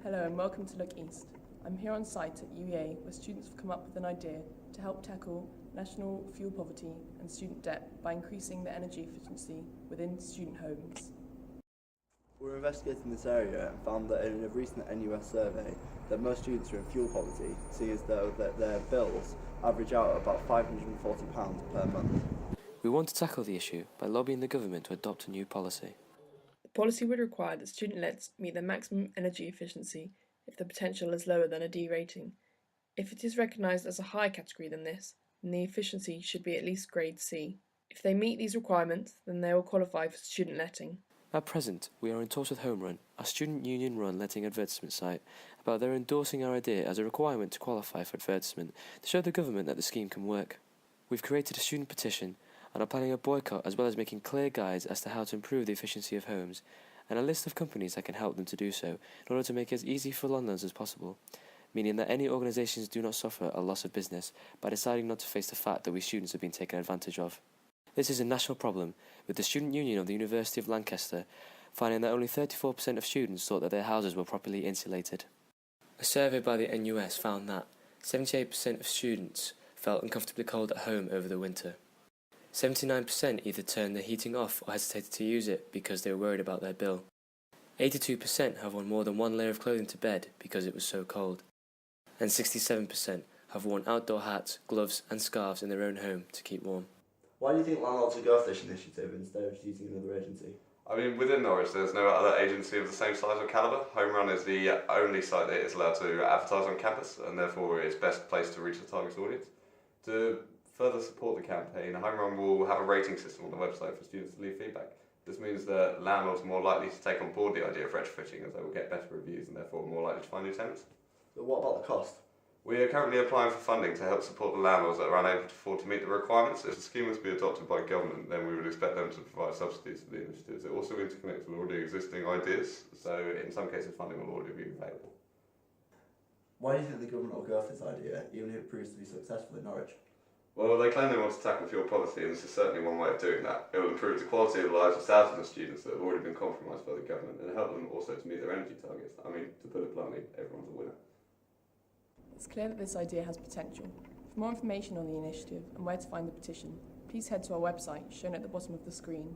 Hello and welcome to Look East. I'm here on site at UEA where students have come up with an idea to help tackle national fuel poverty and student debt by increasing the energy efficiency within student homes. We're investigating this area and found that in a recent NUS survey that most students are in fuel poverty, seeing as though that their bills average out at about £540 per month. We want to tackle the issue by lobbying the government to adopt a new policy. The policy would require that student lets meet their maximum energy efficiency if the potential is lower than a D rating. If it is recognised as a higher category than this, then the efficiency should be at least grade C. If they meet these requirements, then they will qualify for student letting. At present, we are in talks with Home Run, a student union-run letting advertisement site, about their endorsing our idea as a requirement to qualify for advertisement to show the government that the scheme can work. We've created a student petition and are planning a boycott as well as making clear guides as to how to improve the efficiency of homes, and a list of companies that can help them to do so in order to make it as easy for landlords as possible, meaning that any organisations do not suffer a loss of business by deciding not to face the fact that we students have been taken advantage of. This is a national problem, with the Student Union of the University of Lancaster finding that only 34% of students thought that their houses were properly insulated. A survey by the NUS found that 78% of students felt uncomfortably cold at home over the winter. 79% either turned their heating off or hesitated to use it because they were worried about their bill. 82% have worn more than one layer of clothing to bed because it was so cold. And 67% have worn outdoor hats, gloves and scarves in their own home to keep warm. Why do you think landlords would go for this initiative instead of using another agency? I mean, within Norwich, there's no other agency of the same size or calibre. Home Run is the only site that is allowed to advertise on campus, and therefore is best placed to reach the target audience. To further support the campaign, Home Run will have a rating system on the website for students to leave feedback. This means that landlords are more likely to take on board the idea of retrofitting, as they will get better reviews and therefore more likely to find new tenants. But what about the cost? We are currently applying for funding to help support the landlords that are unable to afford to meet the requirements. If the scheme was to be adopted by government, then we would expect them to provide subsidies for the initiatives. It also interconnects with already existing ideas, so in some cases funding will already be available. Why do you think the government will go for this idea, even if it proves to be successful in Norwich? Well, they claim they want to tackle fuel poverty, and this is certainly one way of doing that. It will improve the quality of lives of thousands of students that have already been compromised by the government and help them also to meet their energy targets. I mean, to put it bluntly, everyone's a winner. It's clear that this idea has potential. For more information on the initiative and where to find the petition, please head to our website shown at the bottom of the screen.